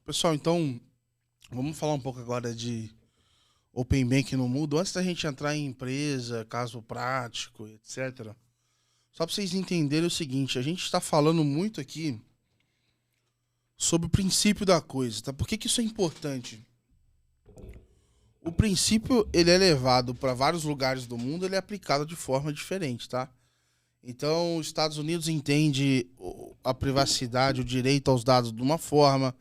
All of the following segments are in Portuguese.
Pessoal, então, vamos falar um pouco agora de Open Banking no mundo. Antes da gente entrar em empresa, caso prático, etc. Só para vocês entenderem o seguinte, a gente está falando muito aqui sobre o princípio da coisa, tá? Por que que isso é importante? O princípio, ele é levado para vários lugares do mundo, ele é aplicado de forma diferente, tá? Então, os Estados Unidos entende a privacidade, o direito aos dados de uma forma,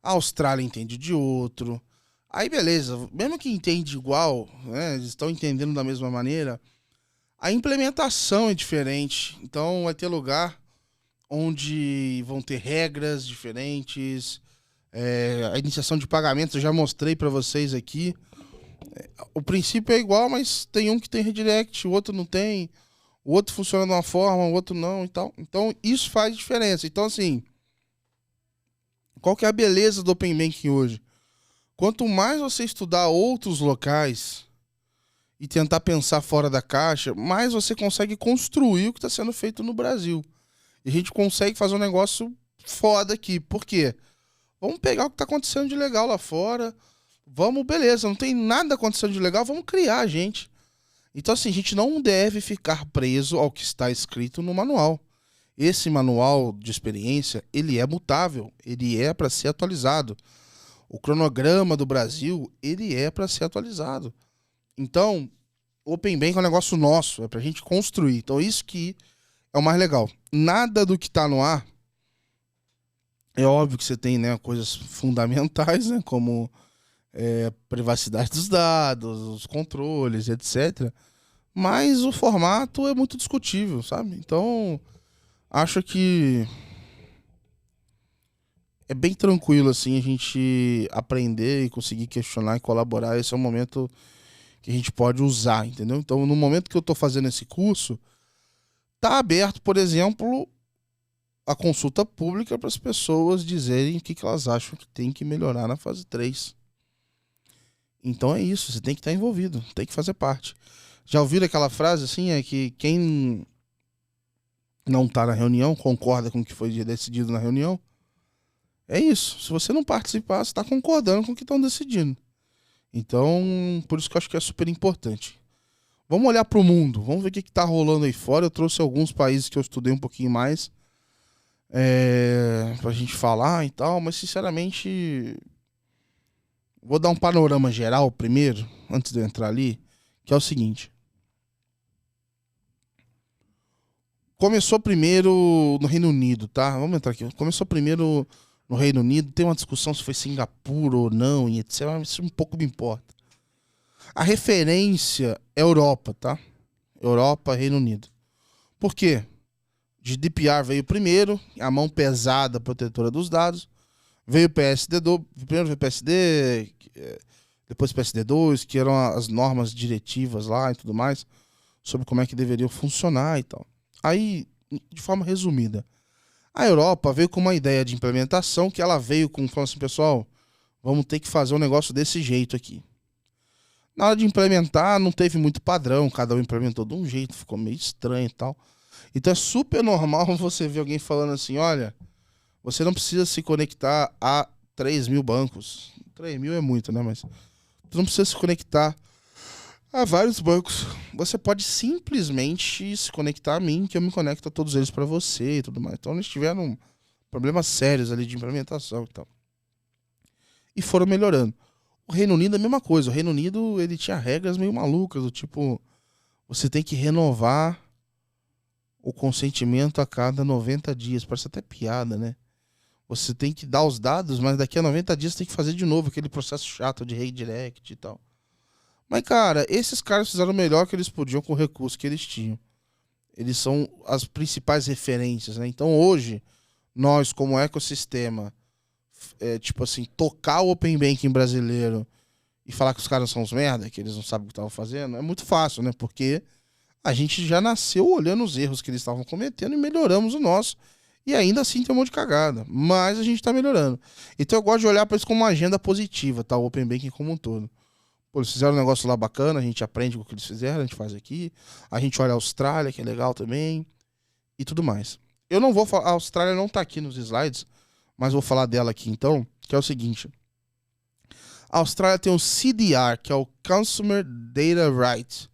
a Austrália entende de outro. Aí, beleza, mesmo que entende igual, né, eles estão entendendo da mesma maneira, a implementação é diferente. Então, vai ter lugar onde vão ter regras diferentes. A iniciação de pagamentos, eu já mostrei para vocês aqui. O princípio é igual, mas tem um que tem redirect, o outro não tem. O outro funciona de uma forma, o outro não e tal. Então, isso faz diferença. Então, assim, qual que é a beleza do Open Banking hoje? Quanto mais você estudar outros locais e tentar pensar fora da caixa, mais você consegue construir o que está sendo feito no Brasil. E a gente consegue fazer um negócio foda aqui. Por quê? Vamos pegar o que está acontecendo de legal lá fora. Vamos, beleza, não tem nada acontecendo de legal, vamos criar a gente. Então, assim, a gente não deve ficar preso ao que está escrito no manual. Esse manual de experiência, ele é mutável, ele é para ser atualizado. O cronograma do Brasil, ele é para ser atualizado. Então, o Open Bank é um negócio nosso, é para a gente construir. Então, isso que é o mais legal. Nada do que está no ar, é óbvio que você tem, né, coisas fundamentais, né, como privacidade dos dados, os controles, etc. Mas o formato é muito discutível, sabe? Então, acho que é bem tranquilo, assim, a gente aprender e conseguir questionar e colaborar. Esse é o momento que a gente pode usar, entendeu? Então, no momento que eu estou fazendo esse curso, tá aberto, por exemplo, a consulta pública para as pessoas dizerem o que elas acham que tem que melhorar na fase 3. Então é isso, você tem que estar envolvido, tem que fazer parte. Já ouviram aquela frase assim, é que quem não está na reunião concorda com o que foi decidido na reunião? É isso, se você não participar, você está concordando com o que estão decidindo. Então, por isso que eu acho que é super importante. Vamos olhar para o mundo, vamos ver o que está rolando aí fora. Eu trouxe alguns países que eu estudei um pouquinho mais para a gente falar e tal, mas sinceramente, vou dar um panorama geral primeiro, antes de eu entrar ali, que é o seguinte. Começou primeiro no Reino Unido, tá? Vamos entrar aqui. Começou primeiro no Reino Unido. Tem uma discussão se foi Singapura ou não, e etc. Mas isso um pouco me importa. A referência é Europa, tá? Europa, Reino Unido. Por quê? GDPR veio primeiro, a mão pesada protetora dos dados. Veio o PSD2, primeiro veio o PSD, depois o PSD2, que eram as normas diretivas lá e tudo mais, sobre como é que deveriam funcionar e tal. Aí, de forma resumida, a Europa veio com uma ideia de implementação que ela veio com, falando assim, pessoal, vamos ter que fazer um negócio desse jeito aqui. Na hora de implementar, não teve muito padrão, cada um implementou de um jeito, ficou meio estranho e tal. Então é super normal você ver alguém falando assim, olha, você não precisa se conectar a 3.000 bancos. 3.000 é muito, né? Mas você não precisa se conectar a vários bancos. Você pode simplesmente se conectar a mim, que eu me conecto a todos eles para você e tudo mais. Então eles tiveram problemas sérios ali de implementação e tal. E foram melhorando. O Reino Unido é a mesma coisa. O Reino Unido, ele tinha regras meio malucas, do tipo, você tem que renovar o consentimento a cada 90 dias. Parece até piada, né? Você tem que dar os dados, mas daqui a 90 dias você tem que fazer de novo aquele processo chato de redirect e tal. Mas, cara, esses caras fizeram o melhor que eles podiam com o recurso que eles tinham. Eles são as principais referências, né? Então, hoje, nós, como ecossistema, tipo assim, tocar o Open Banking brasileiro e falar que os caras são uns merda, que eles não sabem o que estavam fazendo, é muito fácil, né? Porque a gente já nasceu olhando os erros que eles estavam cometendo e melhoramos o nosso. E ainda assim tem um monte de cagada. Mas a gente tá melhorando. Então eu gosto de olhar para isso como uma agenda positiva, tá? O Open Banking como um todo. Pô, eles fizeram um negócio lá bacana, a gente aprende com o que eles fizeram, a gente faz aqui. A gente olha a Austrália, que é legal também. E tudo mais. Eu não vou falar... A Austrália não tá aqui nos slides, mas vou falar dela aqui então. que é o seguinte. A Austrália tem o CDR, que é o Consumer Data Right,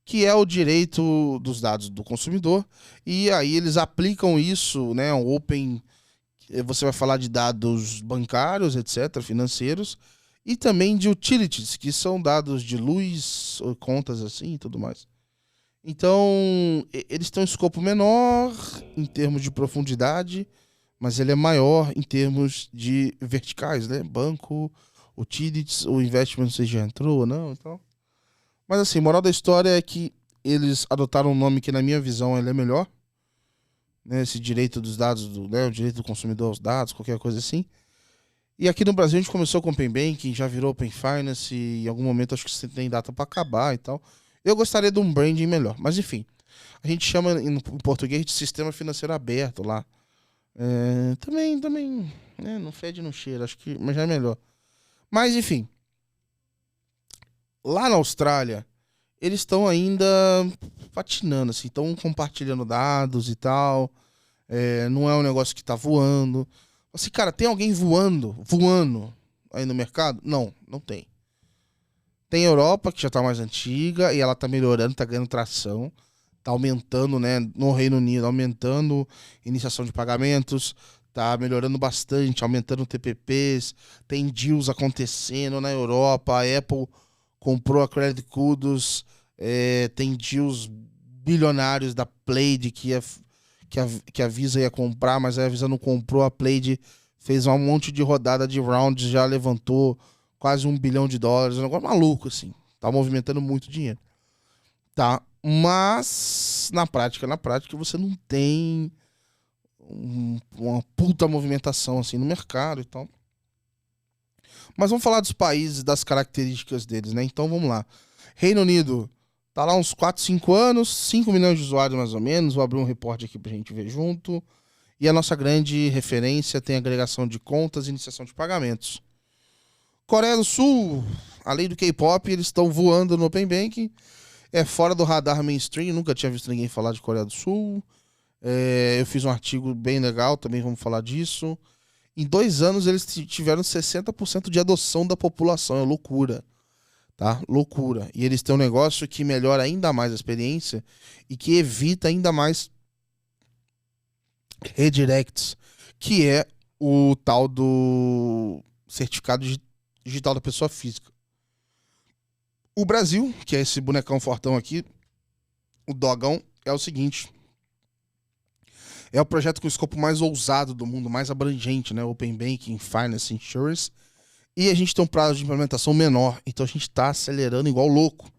que é o direito dos dados do consumidor, e aí eles aplicam isso, né, um open, você vai falar de dados bancários, etc., financeiros, e também de utilities, que são dados de luz, contas assim e tudo mais. Então, eles têm um escopo menor em termos de profundidade, mas ele é maior em termos de verticais, né? Banco, utilities, o investment você já entrou ou não, então. Mas assim, moral da história é que eles adotaram um nome que na minha visão ele é melhor, né? Esse direito dos dados, né? O direito do consumidor aos dados, qualquer coisa assim. E aqui no Brasil a gente começou com o Open Banking, já virou Open Finance, e em algum momento acho que você tem data para acabar e tal. Eu gostaria de um branding melhor, mas enfim. A gente chama em português de sistema financeiro aberto lá. Também, né, não fede, não cheira, acho que, mas já é melhor. Mas enfim, lá na Austrália, eles estão ainda patinando, assim, estão compartilhando dados e tal. Não é um negócio que tá voando. Assim, cara, tem alguém voando aí no mercado? Não, não tem. Tem a Europa, que já tá mais antiga, e ela tá melhorando, tá ganhando tração. Tá aumentando, né, no Reino Unido, aumentando iniciação de pagamentos, tá melhorando bastante, aumentando TPPs, tem deals acontecendo na Europa, a Apple comprou a Credit Kudos, tem deals bilionários da Plaid que a Visa ia comprar, mas a Visa não comprou, a Plaid fez um monte de rodada de rounds, já levantou quase $1 bilhão, um negócio maluco, assim, tá movimentando muito dinheiro. Tá, mas na prática você não tem uma puta movimentação assim no mercado e tal. Mas vamos falar dos países, das características deles, né? Então vamos lá. Reino Unido tá lá uns 4, 5 anos, 5 milhões de usuários mais ou menos. Vou abrir um reporte aqui pra gente ver junto. E a nossa grande referência tem agregação de contas e iniciação de pagamentos. Coreia do Sul, além do K-pop, eles estão voando no Open Banking. É fora do radar mainstream, nunca tinha visto ninguém falar de Coreia do Sul. Eu fiz um artigo bem legal, também vamos falar disso. Em 2 anos eles tiveram 60% de adoção da população, é loucura, tá? Loucura. E eles têm um negócio que melhora ainda mais a experiência e que evita ainda mais redirects, que é o tal do certificado digital da pessoa física. O Brasil, que é esse bonecão fortão aqui, o Dogão, é o seguinte. É o projeto com o escopo mais ousado do mundo, mais abrangente, né? Open Banking, Finance, Insurance. E a gente tem um prazo de implementação menor. Então a gente tá acelerando igual louco.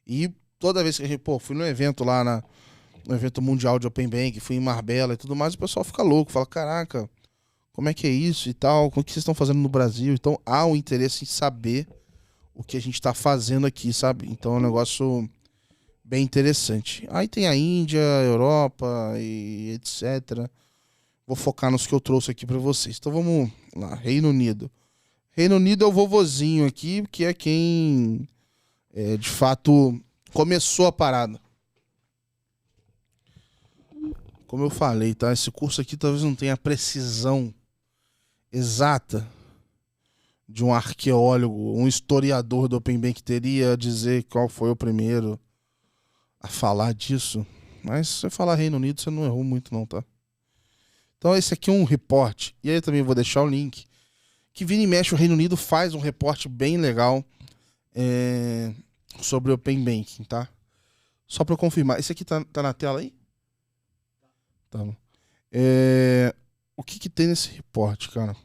E toda vez que a gente, fui no evento lá, no evento mundial de Open Banking, fui em Marbella e tudo mais, o pessoal fica louco. Fala, caraca, como é que é isso e tal? O que vocês estão fazendo no Brasil? Então há um interesse em saber o que a gente tá fazendo aqui, sabe? Então é um negócio bem interessante. Aí tem a Índia, a Europa e etc. Vou focar nos que eu trouxe aqui para vocês. Então vamos lá, Reino Unido. Reino Unido é o vovozinho aqui, que é quem de fato começou a parada. Como eu falei, tá? Esse curso aqui talvez não tenha a precisão exata de um arqueólogo, um historiador do Open Bank teria a dizer qual foi o primeiro a falar disso. Mas se você falar Reino Unido, você não errou muito não, tá? Então esse aqui é um reporte. E aí eu também vou deixar o link. Que vira e mexe, o Reino Unido faz um reporte bem legal sobre Open Banking, tá? Só para eu confirmar. Esse aqui tá na tela aí? Tá bom. O que tem nesse reporte, cara?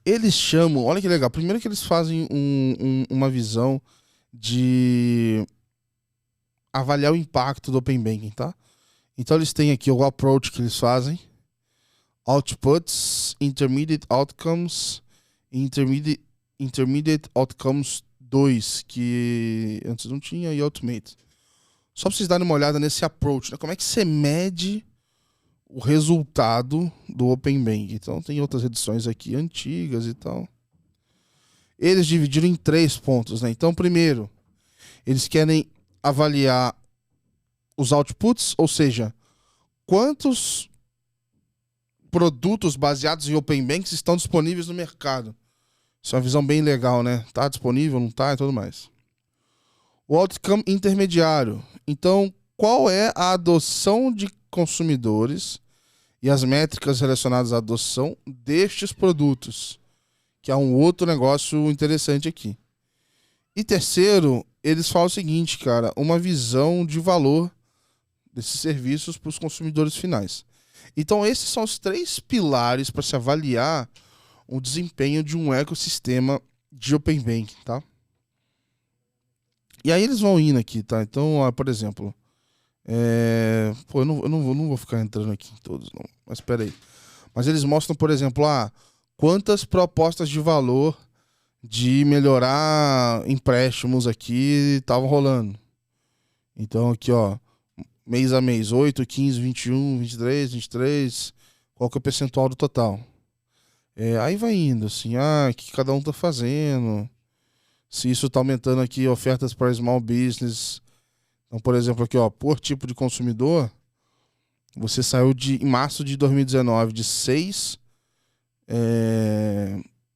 Eles chamam... Olha que legal. Primeiro que eles fazem uma visão de avaliar o impacto do Open Banking, tá? Então eles têm aqui o approach que eles fazem, outputs, intermediate outcomes, intermediate outcomes 2, que antes não tinha, e ultimate. Só pra vocês darem uma olhada nesse approach, né? Como é que você mede o resultado do Open Banking? Então tem outras edições aqui antigas e tal. Eles dividiram em 3 pontos, né? Então primeiro, eles querem avaliar os outputs, ou seja, quantos produtos baseados em Open Banks estão disponíveis no mercado. Isso é uma visão bem legal, né? Tá disponível, não tá e tudo mais. O outcome intermediário. Então, qual é a adoção de consumidores e as métricas relacionadas à adoção destes produtos? Que é um outro negócio interessante aqui. E terceiro, eles falam o seguinte, cara, uma visão de valor desses serviços para os consumidores finais. Então, esses são os 3 pilares para se avaliar o desempenho de um ecossistema de Open Banking, tá? E aí eles vão indo aqui, tá? Então, ó, por exemplo, eu não vou ficar entrando aqui em todos, não. Mas espera aí. Mas eles mostram, por exemplo, quantas propostas de valor de melhorar empréstimos aqui estavam rolando. Então, aqui, ó, mês a mês, 8, 15, 21, 23, 23, qual que é o percentual do total? Aí vai indo, assim, o que cada um tá fazendo, se isso tá aumentando aqui ofertas para small business. Então, por exemplo, aqui, ó, por tipo de consumidor, você saiu em março de 2019 de 6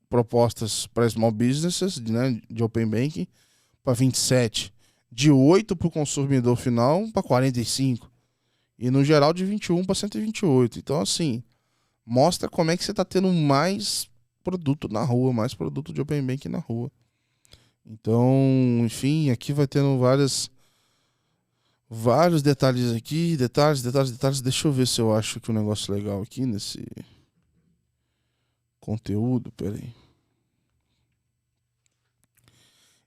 propostas para small businesses, né, de Open Banking, para 27. De 8 para o consumidor final para 45. E no geral de 21 para 128. Então, assim, mostra como é que você está tendo mais produto na rua, mais produto de Open Banking na rua. Então, enfim, aqui vai tendo vários detalhes aqui, detalhes. Deixa eu ver se eu acho que um negócio legal aqui nesse conteúdo, peraí.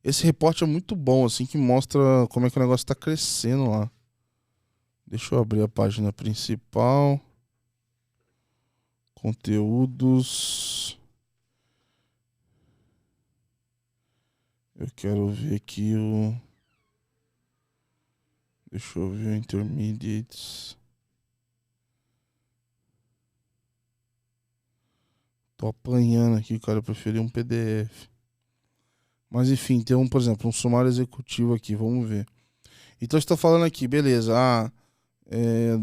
Esse reporte é muito bom, assim, que mostra como é que o negócio está crescendo lá. Deixa eu abrir a página principal. Conteúdos. Eu quero ver aqui o... Deixa eu ver o Intermediates. Tô apanhando aqui, cara. Eu preferi um PDF. Mas enfim, tem por exemplo, um sumário executivo aqui. Vamos ver. Então estou falando aqui, beleza.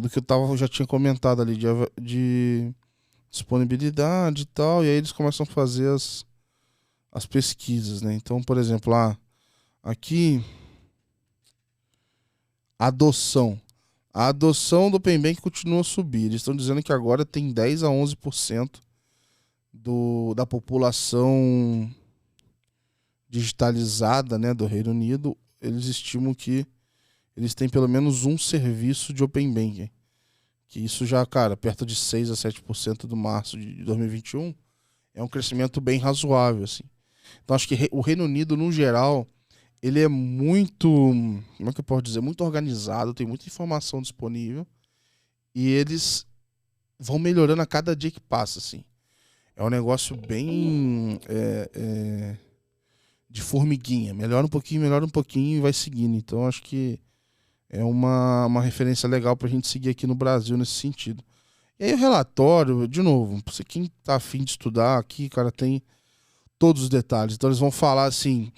Do que eu já tinha comentado ali de disponibilidade e tal. E aí eles começam a fazer as pesquisas, né? Então, por exemplo, aqui adoção. A adoção do Open Bank continua a subir. Eles estão dizendo que agora tem 10 a 11% da população digitalizada, né, do Reino Unido. Eles estimam que eles têm pelo menos um serviço de Open Banking. Que isso já, cara, perto de 6 a 7% do março de 2021 é um crescimento bem razoável, assim. Então acho que o Reino Unido, no geral, ele é muito, como é que eu posso dizer, muito organizado, tem muita informação disponível e eles vão melhorando a cada dia que passa, assim. É um negócio bem de formiguinha, melhora um pouquinho e vai seguindo. Então acho que é uma referência legal pra gente seguir aqui no Brasil nesse sentido. E aí o relatório, de novo, pra quem tá afim de estudar aqui, cara, tem todos os detalhes. Então eles vão falar assim,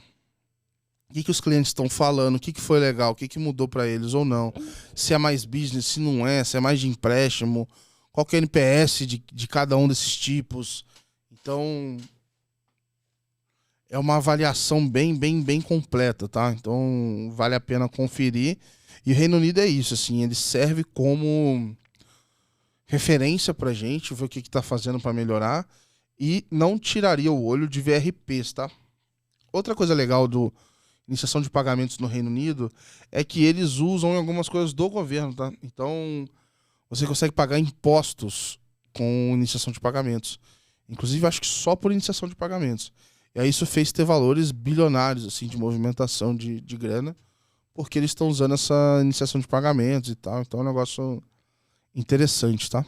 o que os clientes estão falando, o que foi legal, o que mudou para eles ou não, se é mais business, se não é, se é mais de empréstimo, qual que é o NPS de cada um desses tipos. Então é uma avaliação bem completa, tá? Então vale a pena conferir. E o Reino Unido é isso, assim, ele serve como referência pra gente, ver o que tá fazendo para melhorar e não tiraria o olho de VRPs, tá? Outra coisa legal do iniciação de pagamentos no Reino Unido é que eles usam algumas coisas do governo, tá? Então, você consegue pagar impostos com iniciação de pagamentos. Inclusive, acho que só por iniciação de pagamentos. E aí isso fez ter valores bilionários, assim, de movimentação de grana, porque eles estão usando essa iniciação de pagamentos e tal. Então é um negócio interessante, tá?